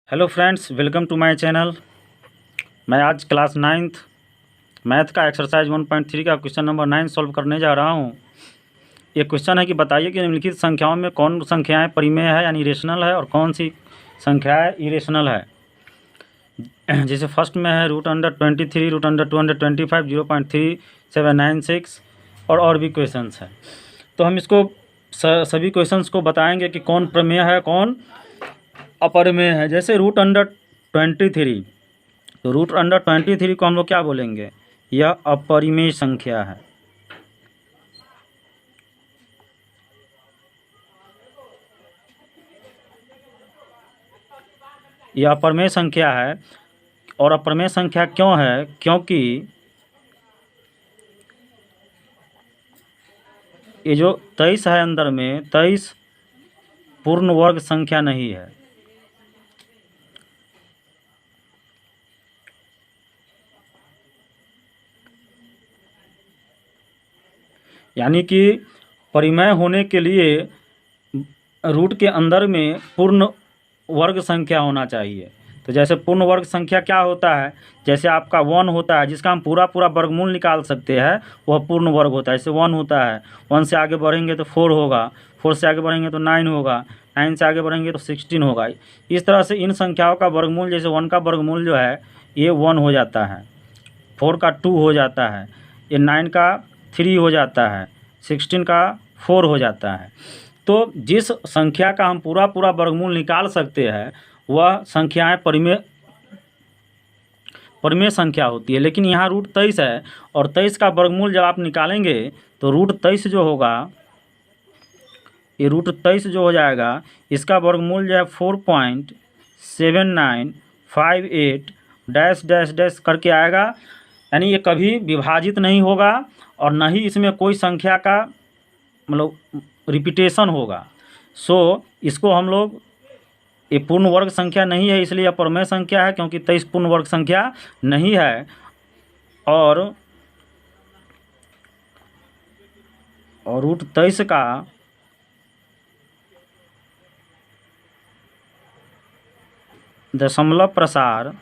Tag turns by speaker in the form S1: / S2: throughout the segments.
S1: Hello friends, welcome to my channel. मैं आज class 9th math का एक्सरसाइज 1.3 का क्वेश्चन नंबर 9 सॉल्व करने जा रहा हूं। ये क्वेश्चन है कि बताइए कि निम्नलिखित संख्याओं में कौन संख्याएं परिमेय है यानी रेशनल है और कौन सी संख्याएं इरेशनल है। जैसे फर्स्ट में है √23, √225, 0.3796 और भी क्वेश्चंस हैं। तो हम इसको सभी क्वेश्चंस को बताएंगे कि कौन प्रमेय है कौन अपरिमेय है। जैसे √23, तो √23 को हम लोग क्या बोलेंगे, यह अपरिमेय संख्या है। यह अपरिमेय संख्या है। और अपरिमेय संख्या क्यों है? क्योंकि ये जो 23 है अंदर में, 23 पूर्ण वर्ग संख्या नहीं है। यानी कि परिमेय होने के लिए रूट के अंदर में पूर्ण वर्ग संख्या होना चाहिए। तो जैसे पूर्ण वर्ग संख्या क्या होता है, जैसे आपका 1 होता है जिसका हम पूरा वर्गमूल निकाल सकते हैं, वह पूर्ण वर्ग होता है। जैसे 1 होता है, 1 से आगे बढ़ेंगे तो 4 होगा, 4 से आगे बढ़ेंगे तो 9 होगा, 9 से आगे बढ़ेंगे तो 16 होगा। इस तरह से इन संख्याओं का वर्गमूल, जैसे 1 का वर्गमूल जो है ये 1 हो जाता है, 4 का 2 हो जाता है, ये 9 का 3 हो जाता है, 16 का 4 हो जाता है। तो जिस संख्या का हम पूरा वर्गमूल निकाल सकते हैं वह संख्याएं परिमेय संख्या होती है। लेकिन यहाँ √23 है और 23 का वर्गमूल जब आप निकालेंगे तो √23 जो होगा, ये √23 जो हो जाएगा, इसका वर्गमूल जो है 4.7958 डैश डैश डैश करके आएगा। यानी ये कभी विभाजित नहीं होगा और न ही इसमें कोई संख्या का मतलब रिपीटेशन होगा। इसको हम लोग, ये पूर्ण वर्ग संख्या नहीं है इसलिए अपरिमेय संख्या है, क्योंकि 23 पूर्ण वर्ग संख्या नहीं है। और √23 का दशमलव प्रसार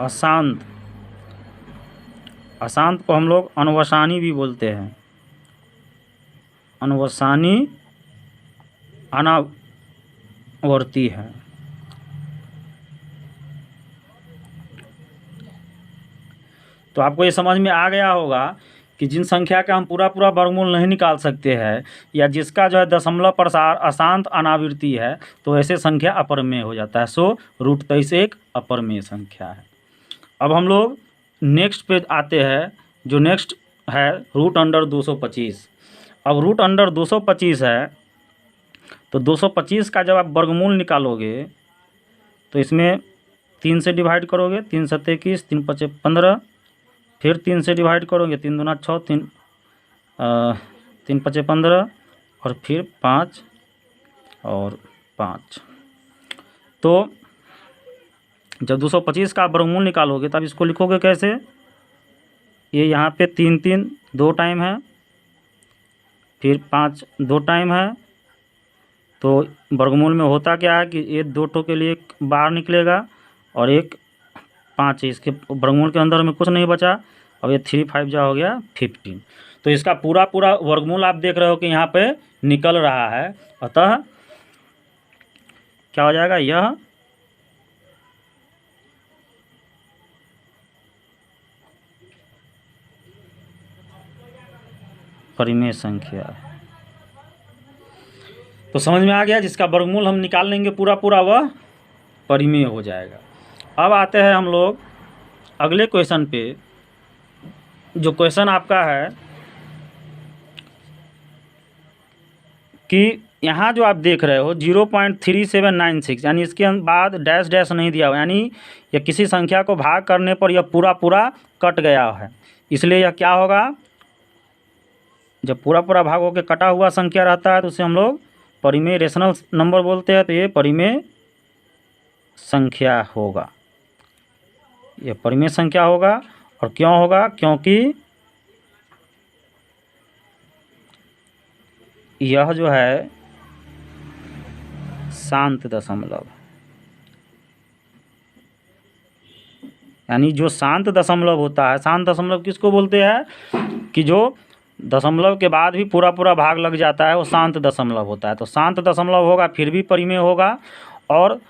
S1: अशांत को हम लोग अनुवसानी भी बोलते हैं। अनुवसानी अनावर्ती है। तो आपको ये समझ में आ गया होगा कि जिन संख्या का हम पूरा वर्गमूल नहीं निकाल सकते हैं या जिसका जो है दशमलव प्रसार अशांत अनावृत्ति है, तो ऐसे संख्या अपरिमेय हो जाता है। √23 एक अपरिमेय संख्या है। अब हम लोग नेक्स्ट पे आते हैं, जो नेक्स्ट है √225। अब √225 है, तो 225 का जब आप वर्गमूल निकालोगे तो इसमें 3 से डिवाइड करोगे, 3 7 21, 3 5 15, फिर 3 से डिवाइड करोगे, 3 दूना 6, 3 5 15 और फिर 5 और 5। तो जब 225 का वर्गमूल निकालोगे तब इसको लिखोगे कैसे, ये यहाँ पे 3 3 2 टाइम है, फिर 5 2 टाइम है। तो वर्गमूल में होता क्या है कि ये 2 टो के लिए एक बाहर निकलेगा और एक 5 है, इसके वर्गमूल के अंदर में कुछ नहीं बचा। अब ये 3 5 जा हो गया 15। तो इसका पूरा वर्गमूल आप देख रहे हो कि यहाँ पे निकल रहा है। अतः क्या हो जाएगा, यह परिमेय संख्या है। तो समझ में आ गया, जिसका वर्गमूल हम निकाल लेंगे पूरा वह परिमेय हो जाएगा। अब आते हैं हम लोग अगले क्वेश्चन पे। जो क्वेश्चन आपका है कि यहाँ जो आप देख रहे हो 0.3796, यानी इसके बाद डैश डैश नहीं दिया हुआ, यानी यह किसी संख्या को भाग करने पर यह पूरा कट गया है। इसलिए यह क्या होगा, जब पूरा भाग होकर कटा हुआ संख्या रहता है तो उसे हम लोग परिमेय रेशनल नंबर बोलते हैं। तो ये परिमेय संख्या होगा, यह परिमेय संख्या होगा। और क्यों होगा, क्योंकि यह जो है शांत दशमलव, यानी जो शांत दशमलव होता है, शांत दशमलव किसको बोलते हैं कि जो दशमलव के बाद भी पूरा पूरा भाग लग जाता है, वो शांत दशमलव होता है। तो शांत दशमलव होगा फिर भी परिमेय होगा। और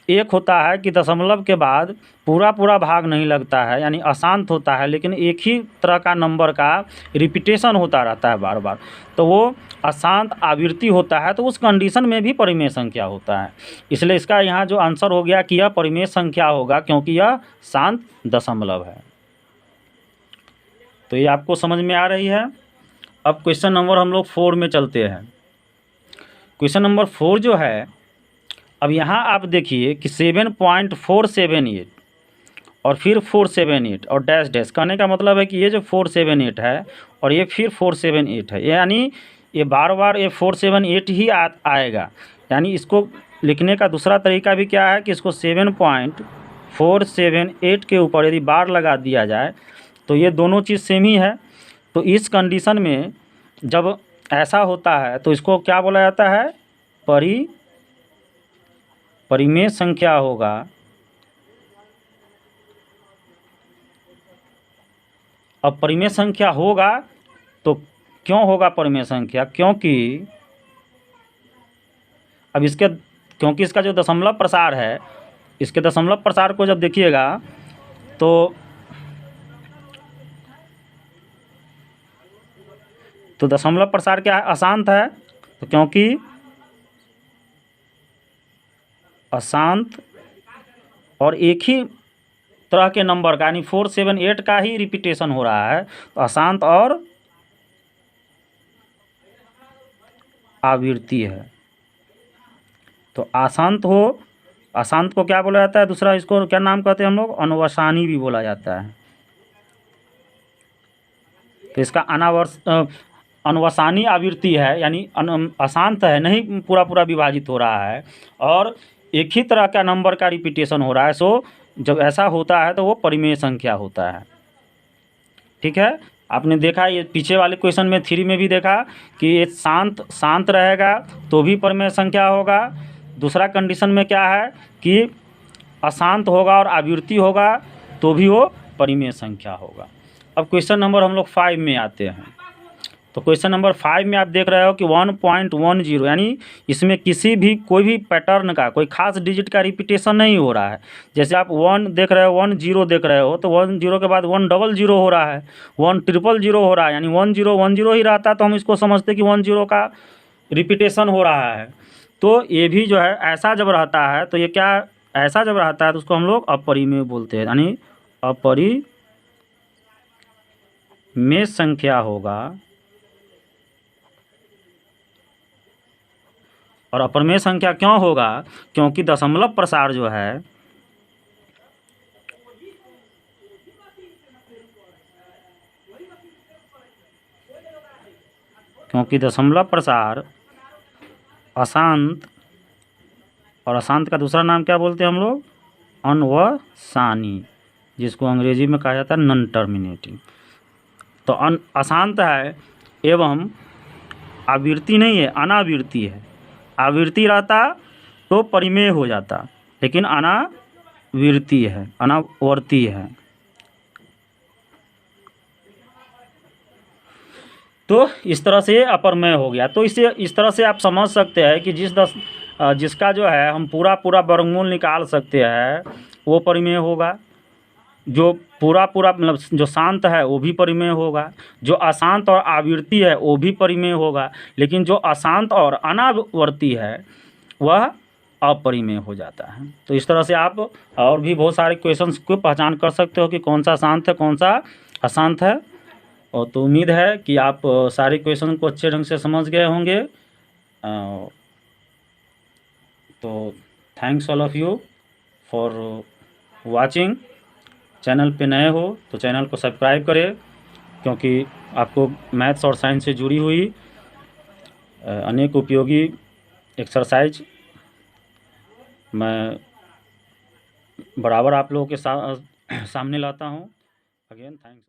S1: एक होता है कि दशमलव के बाद पूरा पूरा भाग नहीं लगता है, यानी अशांत होता है, लेकिन एक ही तरह का नंबर का रिपीटेशन होता रहता है बार बार, तो वो अशांत आवृत्ति होता है। तो उस कंडीशन में भी परिमेय संख्या होता है। इसलिए इसका यहाँ जो आंसर हो गया कि यह परिमेय संख्या होगा, क्योंकि यह शांत दशमलव है। तो ये आपको समझ में आ रही है। अब क्वेश्चन नंबर हम लोग 4 में चलते हैं। क्वेश्चन नंबर 4 जो है, अब यहाँ आप देखिए कि 7.478 और फिर 478 और डैश डैश, कहने का मतलब है कि ये जो 478 है और ये फिर 478 है, यानी ये बार बार ये 478 ही आएगा। यानी इसको लिखने का दूसरा तरीका भी क्या है कि इसको 7.478 के ऊपर यदि बार लगा दिया जाए तो ये दोनों चीज़ सेम ही है। तो इस कंडीशन में जब ऐसा होता है तो इसको क्या बोला जाता है, परिमेय संख्या होगा। अब परिमेय संख्या होगा तो क्यों होगा परिमेय संख्या, क्योंकि अब क्योंकि इसका जो दशमलव प्रसार है, इसके दशमलव प्रसार को जब देखिएगा तो दशमलव प्रसार क्या है, अशांत है। तो क्योंकि अशांत और एक ही तरह के नंबर का, यानी 478 का ही रिपीटेशन हो रहा है, तो अशांत और आवृत्ति है। तो अशांत को क्या बोला जाता है, दूसरा इसको क्या नाम कहते हैं हम लोग, अनवसानी भी बोला जाता है। तो इसका अनवसानी आवृत्ति है, यानी अशांत है, नहीं पूरा पूरा विभाजित हो रहा है और एक ही तरह का नंबर का रिपीटेशन हो रहा है। सो जब ऐसा होता है तो वो परिमेय संख्या होता है। ठीक है, आपने देखा ये पीछे वाले क्वेश्चन में 3 में भी देखा कि ये शांत रहेगा तो भी परिमेय संख्या होगा। दूसरा कंडीशन में क्या है कि अशांत होगा और आवृत्ति होगा तो भी वो परिमेय संख्या होगा। अब क्वेश्चन नंबर हम लोग 5 में आते हैं। तो क्वेश्चन नंबर 5 में आप देख रहे हो कि 1.10, यानी इसमें कोई भी पैटर्न का कोई खास डिजिट का रिपीटेशन नहीं हो रहा है। जैसे आप 1 देख रहे हो, 10 देख रहे हो, तो 10 के बाद 100 हो रहा है, 100 हो रहा है, यानी 10 ही रहता तो हम इसको समझते कि 10 का रिपीटेशन हो रहा है। तो ये भी जो है ऐसा जब रहता है तो ये क्या, ऐसा जब रहता है तो उसको हम लोग अपरिमेय बोलते हैं, यानी अपरिमेय संख्या होगा। और अपरिमेय संख्या क्यों होगा, क्योंकि दशमलव प्रसार जो है अशांत, और अशांत का दूसरा नाम क्या बोलते हैं हम लोग, अनवसानी, जिसको अंग्रेजी में कहा जाता है नॉन टर्मिनेटिंग। तो अशांत है एवं आवृत्ति नहीं है, अनावृत्ति है। आवृत्ति रहता तो परिमेय हो जाता, लेकिन अनावृत्ति है, अनावर्ती है। तो इस तरह से अपरिमेय हो गया। तो इस तरह से आप समझ सकते हैं कि जिसका जो है हम पूरा वर्गमूल निकाल सकते हैं वो परिमेय होगा। जो पूरा मतलब जो शांत है वो भी परिमेय होगा, जो अशांत और आवृत्ति है वो भी परिमेय होगा, लेकिन जो अशांत और अनावर्ती है वह अपरिमेय हो जाता है। तो इस तरह से आप और भी बहुत सारे क्वेश्चंस को पहचान कर सकते हो कि कौन सा शांत है, कौन सा अशांत है। और तो उम्मीद है कि आप सारे क्वेश्चन को अच्छे ढंग से समझ गए होंगे। तो thanks all of you for watching. Channel पे नए हो तो चैनल को सब्सक्राइब करें, क्योंकि आपको मैथ्स और साइंस से जुड़ी हुई अनेक उपयोगी एक्सरसाइज मैं बराबर आप लोगों के सामने लाता हूँ। Again thanks.